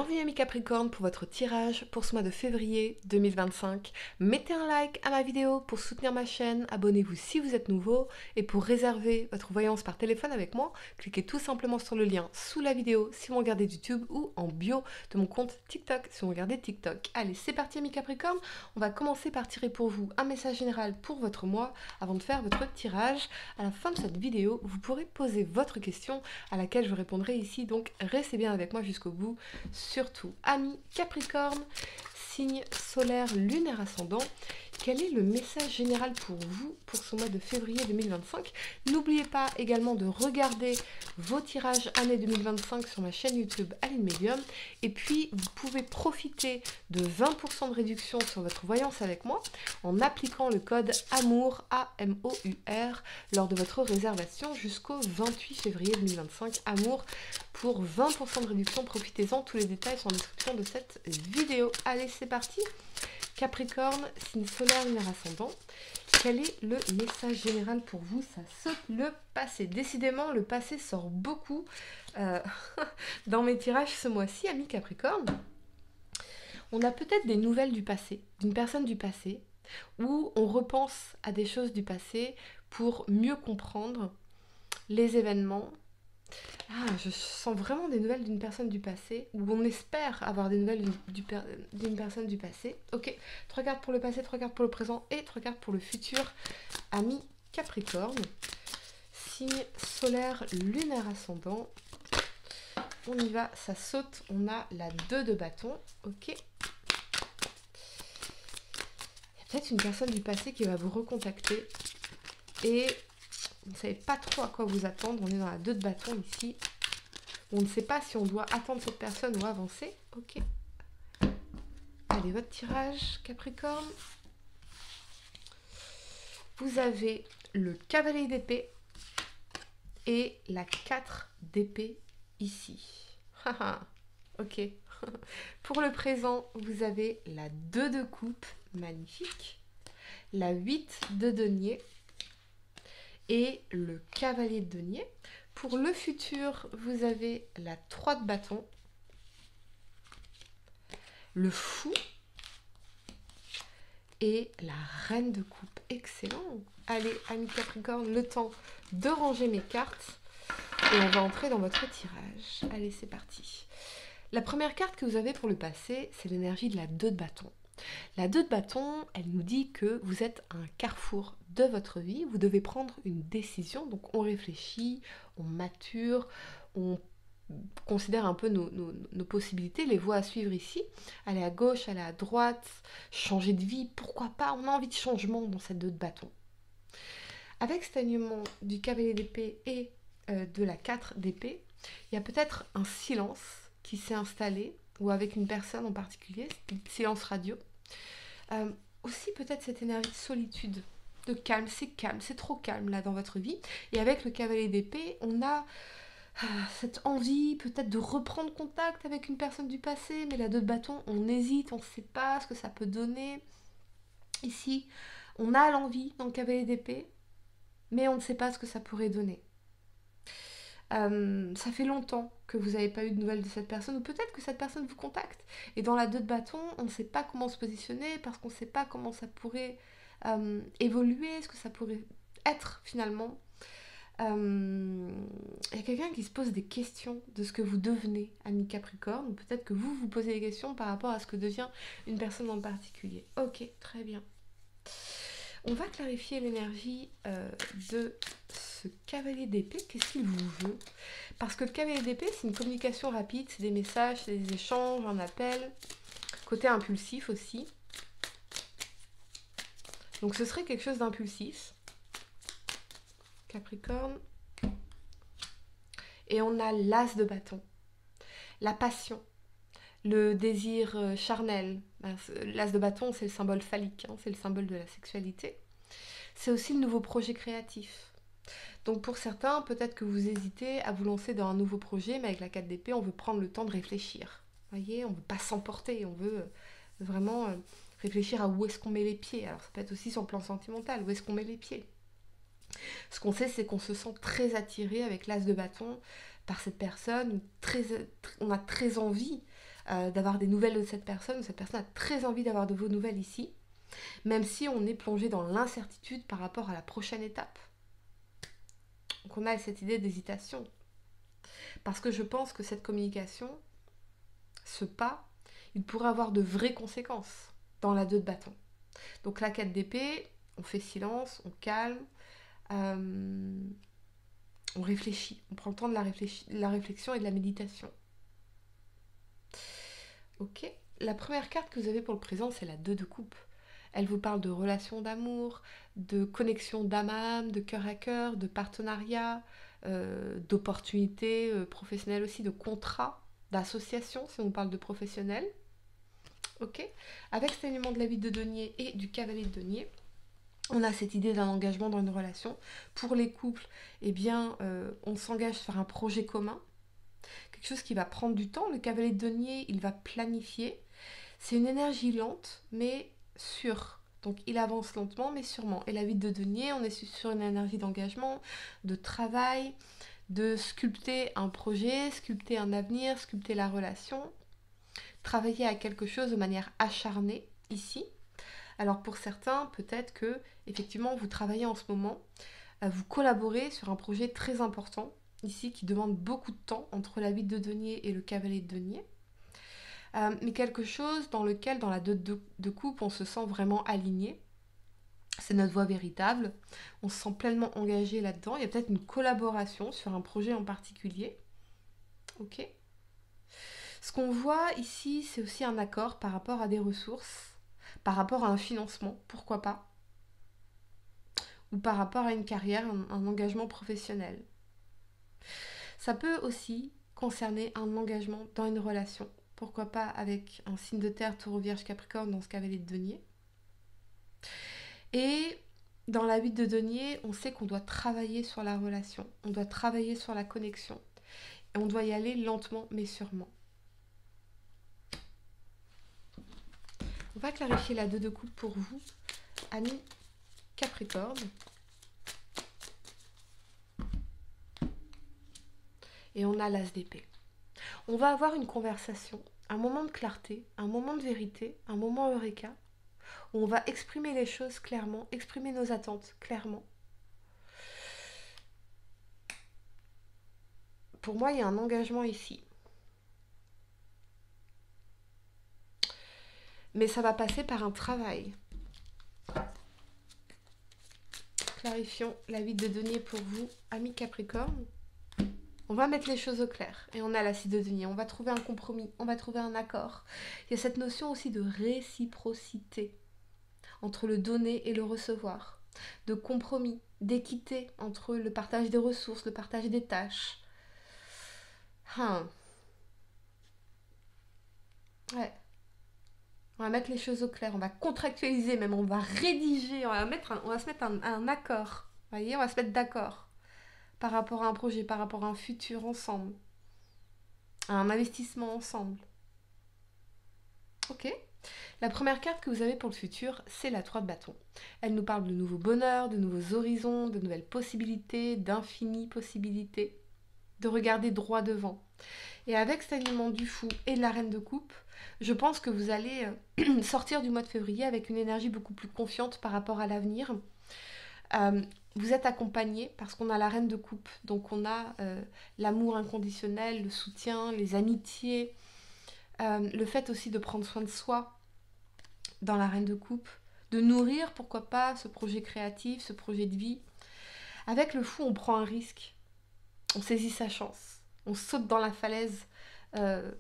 Bienvenue amis Capricorne pour votre tirage pour ce mois de février 2025. Mettez un like à ma vidéo pour soutenir ma chaîne, abonnez-vous si vous êtes nouveau et pour réserver votre voyance par téléphone avec moi, cliquez tout simplement sur le lien sous la vidéo si vous regardez YouTube ou en bio de mon compte TikTok si vous regardez TikTok. Allez, c'est parti amis Capricorne, on va commencer par tirer pour vous un message général pour votre mois avant de faire votre tirage. À la fin de cette vidéo, vous pourrez poser votre question à laquelle je répondrai ici, donc restez bien avec moi jusqu'au bout. Surtout, amis Capricorne, signe solaire, lunaire ascendant, quel est le message général pour vous pour ce mois de février 2025? N'oubliez pas également de regarder vos tirages année 2025 sur ma chaîne YouTube Aline Medium. Et puis, vous pouvez profiter de 20% de réduction sur votre voyance avec moi en appliquant le code AMOUR, A-M-O-U-R, lors de votre réservation jusqu'au 28 février 2025. AMOUR pour 20% de réduction. Profitez-en, tous les détails sont en description de cette vidéo. Allez, c'est parti! Capricorne, signe solaire, lunaire ascendant. Quel est le message général pour vous? Ça saute le passé. Décidément, le passé sort beaucoup dans mes tirages ce mois-ci, amis Capricorne. On a peut-être des nouvelles du passé, d'une personne du passé, où on repense à des choses du passé pour mieux comprendre les événements. Ah, je sens vraiment des nouvelles d'une personne du passé, ou on espère avoir des nouvelles d'une personne du passé. Ok, 3 cartes pour le passé, 3 cartes pour le présent et 3 cartes pour le futur. Ami Capricorne, signe solaire, lunaire ascendant. On y va, ça saute, on a la 2 de bâton. Ok. Il y a peut-être une personne du passé qui va vous recontacter et vous ne savez pas trop à quoi vous attendre. On est dans la 2 de bâton ici. On ne sait pas si on doit attendre cette personne ou avancer. Ok. Allez, votre tirage, Capricorne. Vous avez le cavalier d'épée et la 4 d'épée ici. Ok. Pour le présent, vous avez la 2 de coupe, magnifique. La 8 de denier et le cavalier de denier. Pour le futur, vous avez la 3 de bâton, le fou et la reine de coupe. Excellent. Allez, amis Capricorne, le temps de ranger mes cartes et on va entrer dans votre tirage. Allez, c'est parti. La première carte que vous avez pour le passé, c'est l'énergie de la 2 de bâton. La 2 de bâton, elle nous dit que vous êtes à un carrefour de votre vie, vous devez prendre une décision, donc on réfléchit, on mature, on considère un peu nos possibilités, les voies à suivre ici, aller à gauche, aller à droite, changer de vie, pourquoi pas, on a envie de changement dans cette 2 de bâton. Avec cet alignement du cavalier d'épée et de la 4 d'épée, il y a peut-être un silence qui s'est installé, ou avec une personne en particulier, silence radio. Aussi peut-être cette énergie de solitude, de calme, c'est trop calme là dans votre vie. Et avec le cavalier d'épée, on a cette envie peut-être de reprendre contact avec une personne du passé, mais la 2 de bâton, on hésite, on ne sait pas ce que ça peut donner. Ici, on a l'envie dans le cavalier d'épée, mais on ne sait pas ce que ça pourrait donner. Ça fait longtemps que vous n'avez pas eu de nouvelles de cette personne, ou peut-être que cette personne vous contacte. Et dans la 2 de bâton, on ne sait pas comment se positionner, parce qu'on ne sait pas comment ça pourrait évoluer, ce que ça pourrait être finalement. Il y a quelqu'un qui se pose des questions de ce que vous devenez, ami Capricorne, ou peut-être que vous vous posez des questions par rapport à ce que devient une personne en particulier. Ok, très bien. On va clarifier l'énergie de ce cavalier d'épée. Qu'est-ce qu'il vous veut? Parce que le cavalier d'épée, c'est une communication rapide, c'est des messages, c'est des échanges, un appel. Côté impulsif aussi. Donc ce serait quelque chose d'impulsif. Capricorne. Et on a l'as de bâton. La passion. Le désir charnel. L'as de bâton, c'est le symbole phallique, hein, c'est le symbole de la sexualité. C'est aussi le nouveau projet créatif. Donc pour certains, peut-être que vous hésitez à vous lancer dans un nouveau projet, mais avec la 4 d'épée, on veut prendre le temps de réfléchir. Vous voyez, on ne veut pas s'emporter, on veut vraiment réfléchir à où est-ce qu'on met les pieds. Alors ça peut être aussi sur le plan sentimental, où est-ce qu'on met les pieds. Ce qu'on sait, c'est qu'on se sent très attiré avec l'as de bâton par cette personne, on a très envie d'avoir des nouvelles de cette personne. Cette personne a très envie d'avoir de vos nouvelles ici, même si on est plongé dans l'incertitude par rapport à la prochaine étape. Donc on a cette idée d'hésitation. Parce que je pense que cette communication, ce pas, il pourrait avoir de vraies conséquences dans la 2 de bâton. Donc la 4 d'épée, on fait silence, on calme, on réfléchit, on prend le temps de la réflexion et de la méditation. Ok. La première carte que vous avez pour le présent, c'est la 2 de coupe. Elle vous parle de relations d'amour, de connexion d'âme à âme, de cœur à cœur, de partenariat, d'opportunités professionnelles aussi, de contrats, d'associations, si on parle de professionnels. Ok. Avec cet élément de la vie de denier et du cavalier de denier, on a cette idée d'un engagement dans une relation. Pour les couples, eh bien, on s'engage sur un projet commun, quelque chose qui va prendre du temps. Le cavalier de denier, il va planifier. C'est une énergie lente, mais sûre. Donc, il avance lentement, mais sûrement. Et la vie de denier, on est sur une énergie d'engagement, de travail, de sculpter un projet, sculpter un avenir, sculpter la relation. Travailler à quelque chose de manière acharnée, ici. Alors pour certains, peut-être que effectivement vous travaillez en ce moment, vous collaborez sur un projet très important, ici, qui demande beaucoup de temps entre la vie de denier et le cavalier de denier. Mais quelque chose dans lequel, dans la 2 de coupe, on se sent vraiment aligné. C'est notre voie véritable. On se sent pleinement engagé là-dedans. Il y a peut-être une collaboration sur un projet en particulier. Ok. Ce qu'on voit ici, c'est aussi un accord par rapport à des ressources, par rapport à un financement, pourquoi pas, ou par rapport à une carrière, un engagement professionnel. Ça peut aussi concerner un engagement dans une relation, pourquoi pas avec un signe de terre, taureau, vierge, capricorne dans ce cavalier de denier. Et dans la 8 de denier, on sait qu'on doit travailler sur la relation, on doit travailler sur la connexion, et on doit y aller lentement mais sûrement. On va clarifier la 2 de coupe pour vous, amis Capricorne. Et on a l'as d'épée. On va avoir une conversation, un moment de clarté, un moment de vérité, un moment eureka, où on va exprimer les choses clairement, exprimer nos attentes clairement. Pour moi, il y a un engagement ici. Mais ça va passer par un travail. Clarifions la vie de denier pour vous, amis Capricorne. On va mettre les choses au clair. Et on a la 6 de denier. On va trouver un compromis. On va trouver un accord. Il y a cette notion aussi de réciprocité entre le donner et le recevoir. De compromis, d'équité entre le partage des ressources, le partage des tâches. Ouais. On va mettre les choses au clair. On va contractualiser même. On va rédiger. On va se mettre un accord. Vous voyez, on va se mettre d'accord par rapport à un projet, par rapport à un futur ensemble, à un investissement ensemble. Ok. La première carte que vous avez pour le futur, c'est la 3 de bâton. Elle nous parle de nouveaux bonheurs, de nouveaux horizons, de nouvelles possibilités, d'infinies possibilités, de regarder droit devant. Et avec cet alignement du fou et de la reine de coupe, je pense que vous allez sortir du mois de février avec une énergie beaucoup plus confiante par rapport à l'avenir. Vous êtes accompagné parce qu'on a la reine de coupe, donc on a l'amour inconditionnel, le soutien, les amitiés, le fait aussi de prendre soin de soi dans la reine de coupe, de nourrir, pourquoi pas, ce projet créatif, ce projet de vie. Avec le fou, on prend un risque, on saisit sa chance, on saute dans la falaise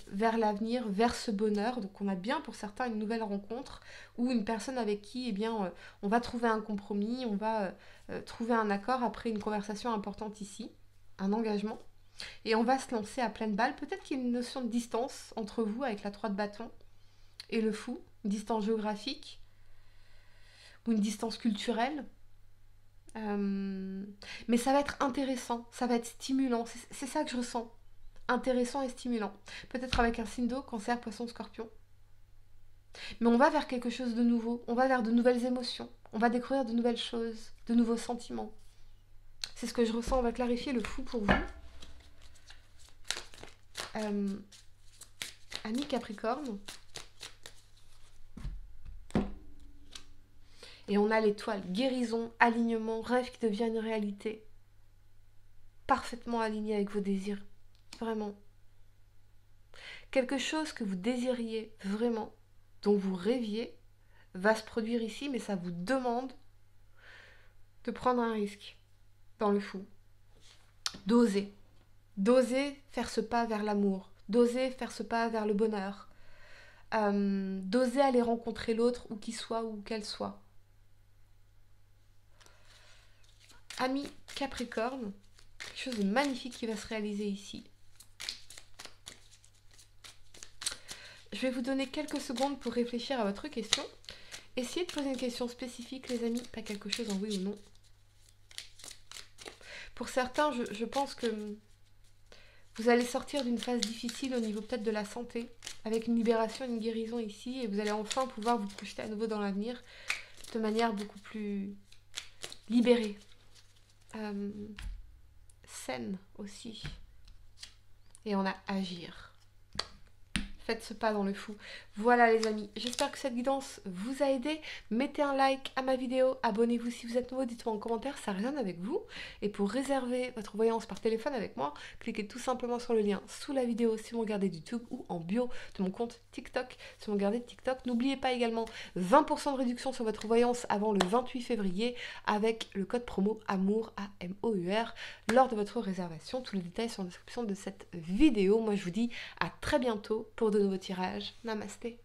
vers l'avenir, vers ce bonheur. Donc on a bien pour certains une nouvelle rencontre ou une personne avec qui on va trouver un compromis, on va trouver un accord après une conversation importante ici, un engagement. Et on va se lancer à pleine balle. Peut-être qu'il y a une notion de distance entre vous avec la 3 de bâton et le fou, une distance géographique ou une distance culturelle. Mais ça va être intéressant, ça va être stimulant, c'est ça que je ressens. Intéressant et stimulant. Peut-être avec un signe d'eau, cancer, poisson, scorpion. Mais on va vers quelque chose de nouveau, on va vers de nouvelles émotions, on va découvrir de nouvelles choses, de nouveaux sentiments. C'est ce que je ressens, on va clarifier le fou pour vous. Amis Capricorne. Et on a l'étoile, guérison, alignement, rêve qui devient une réalité. Parfaitement aligné avec vos désirs. Vraiment. Quelque chose que vous désiriez vraiment, dont vous rêviez, va se produire ici, mais ça vous demande de prendre un risque dans le fou. D'oser. D'oser faire ce pas vers l'amour. D'oser faire ce pas vers le bonheur. D'oser aller rencontrer l'autre, où qu'il soit, où qu'elle soit. Ami Capricorne, quelque chose de magnifique qui va se réaliser ici. Je vais vous donner quelques secondes pour réfléchir à votre question. Essayez de poser une question spécifique, les amis, pas quelque chose en oui ou non. Pour certains, je pense que vous allez sortir d'une phase difficile au niveau peut-être de la santé, avec une libération, une guérison ici, et vous allez enfin pouvoir vous projeter à nouveau dans l'avenir de manière beaucoup plus libérée. Saine aussi. Et on a agir. Faites ce pas dans le fou. Voilà les amis, j'espère que cette guidance vous a aidé. Mettez un like à ma vidéo, abonnez-vous si vous êtes nouveau, dites-moi en commentaire, ça résonne avec vous. Et pour réserver votre voyance par téléphone avec moi, cliquez tout simplement sur le lien sous la vidéo si vous me regardez de YouTube ou en bio de mon compte TikTok si vous me regardez de TikTok. N'oubliez pas également 20% de réduction sur votre voyance avant le 28 février avec le code promo AMOUR, A-M-O-U-R, lors de votre réservation. Tous les détails sont en description de cette vidéo. Moi je vous dis à très bientôt pour de nouveaux tirages. Namasté.